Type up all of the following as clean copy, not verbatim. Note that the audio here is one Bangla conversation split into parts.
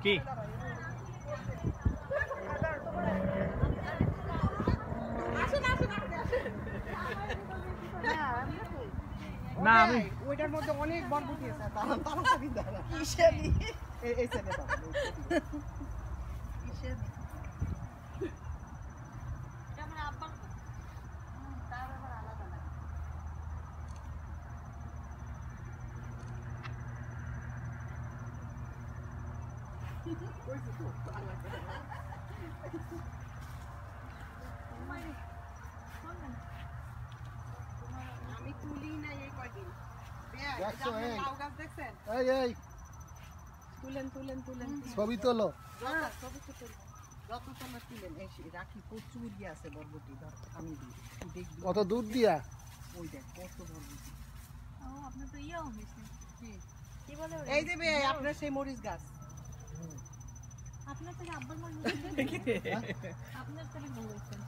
কি না আমি ওইটার মধ্যে অনেক বরবটি আছে তাড়াতাড়ি দাঁড়া কিসেরি এই সাইডে দাঁড়া কিসেরি যেমন আব্বা তার আবার আলাদা লাগে কইছি তো আমি তুলি না এই কয়দিন দেখছো এই লাউ গাছ দেখছেন এই তুলেন ছবি তোলো ছবি তো তুলবো যত তোলা তুলেন এই রাখি প্রচুর গিয়ে আছে বরবটি ধর আমি দিই দেখবি কত দুধ দিয়া ওই দেখ কত বরবটি ও আপনি তো ইয়া হইছে কি বলে এই যে আপনার সেই মরিচ গাছ আপনার থেকে আব্বার মরিচ আপনার থেকে বলছেন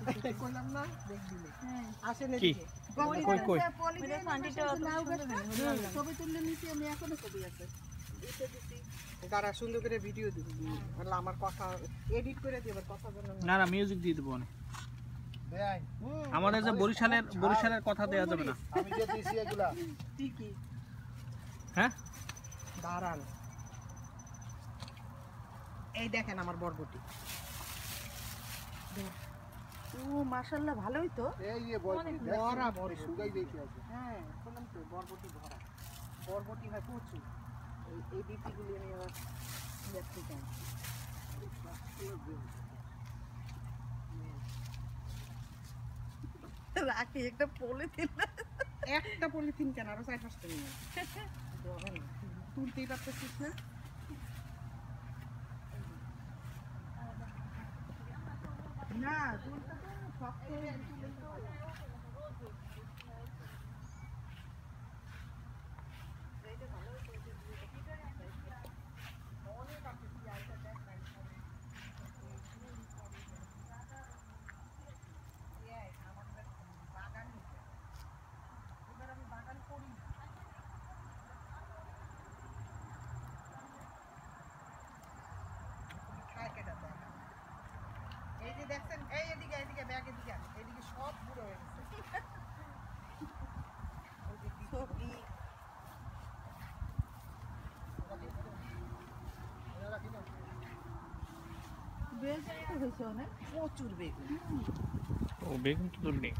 কইলাম না দেখবি হ্যাঁ আসেন কি এদিকে কই ওটা ফান্ডিটা লাউ গাছটা ছবি তুললে নিছি আমি এখনো ছবি আছে তারা সুন্দর করে ভিডিও দিবি আমার কথা এডিট করে দিবে কথা বলেন না না মিউজিক দিয়ে দেবো না আমাদের যে বরিশালের কথা দেয়া যাবে না আমি যে দিছি এগুলা ঠিকই হ্যাঁ দাঁড়ান এই দেখেন আমার বরবটি ও মাশাআল্লাহ ভালোই তো এই যে বরবটি ভরা ভরে শুকাই দিতে আছে হ্যাঁ বললাম তো বরবটি ভরা বরবটি হয় প্রচুর এই বিপিগুলি আমি আবার দেখতে চাই রাখি একটা পলিথিন কেন আরো 4-5টা নিয়ে তুলতেই পারতেছিস না না তুলতে তো শক্ত এই যে দেখছেন এই এদিকে ব্যাগ এদিকে সব বুড়ো হয়ে গেছে প্রচুর বেগুন ও বেগুন তো দূর নেই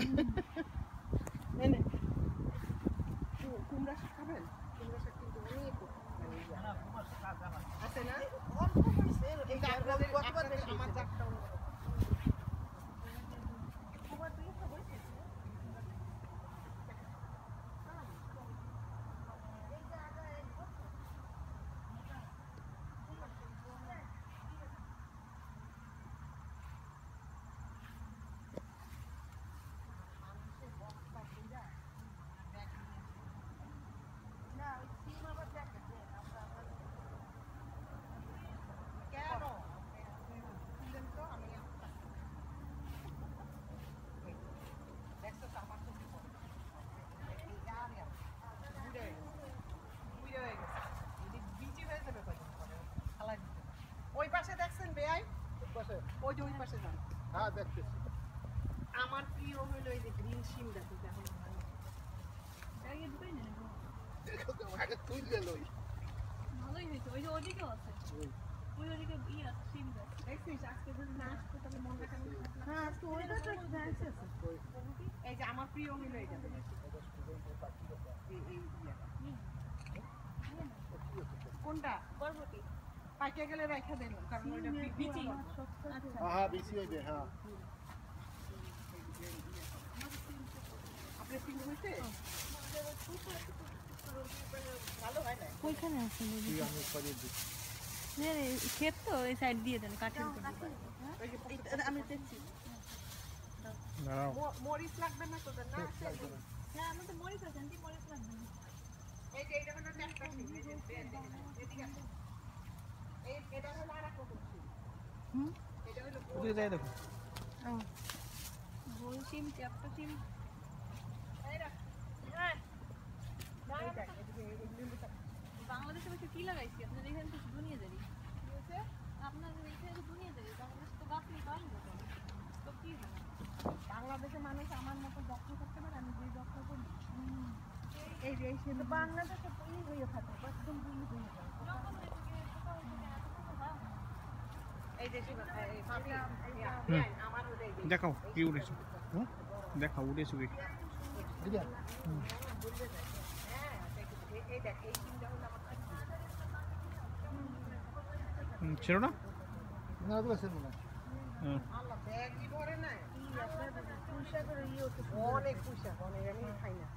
কুমড়া শাক খাবেন কুমড়া শাক কিন্তু অনেক আছে না আমার চারটা ওই পাশে দেখছেন বেয়াই ওই যে ওই পাশে যান হ্যাঁ দেখতেছি আমার প্রিয় হইলো এই যে গ্রিন শিম দেখো এখন আগে দুটোই না দেখো তো আগে তুই গেলই ভালোই হইছে ওই যে ওদিকেও আছে ওই ওদিকে ইয়া সিম গাছ দেখছিস আজকে যদি না আসতো তাহলে মনটা কেমন হ্যাঁ আজকে ওইটা তো আছে এই যে আমার প্রিয় হইলো এইটা কোনটা বরবটি পাইকে গেলে রাখা দেন কারণ ওইটা বিচি হ্যাঁ বিচি হইবে হ্যাঁ আপনি সিম হইছে ভালো হয় না ওইখানে আছে তুই আমি করিয়ে দিই ক্ষেত তো এই সাইড দিয়ে দেন কাঠের আমি দেখছি দাঁড়াও মরিচ লাগবে না তোদের না হ্যাঁ আমার তো মরিচ আছে আন্টি মরিচ লাগবে না এই যে এটা হলো ট্যাক্টর সিম এই যে এদিকে আসো এই এটা হলো আরেক রকম সিম এটা হলো ওদিকে যাই দেখো গোল সিম চ্যাপ্টা সিম এই রাখ হ্যাঁ এই দেখ এদিকে এই লিম্বুটা বাংলাদেশে বসে কি লাগাইছি আপনাদের এখানে তো দুনিয়া জানি কি হইছে আপনাদের এখানে তো দুনিয়া দেয় বাংলাদেশে তো গাছই পাই না তো কি হয় বাংলাদেশের মানুষ আমার মতো যত্ন করতে পারে আমি যে যত্ন করি এই যে এই কিন্তু বাংলাদেশে পুলি হয়ে থাকে একদম পুলি হয়ে যায় যখন এদিকে কোথাও থেকে এত কিছু দাও এই যে আমার ওদের দেখাও কি উড়েছে দেখাও উড়েছে কি এই দেখ এই তিনটা হলো আমার ছিল না না ওগুলো ছিল না আল্লাহ ব্যাগই ভরে না পুঁইশাকের ইয়ে অনেক পুঁইশাক অনেক আমি খাই না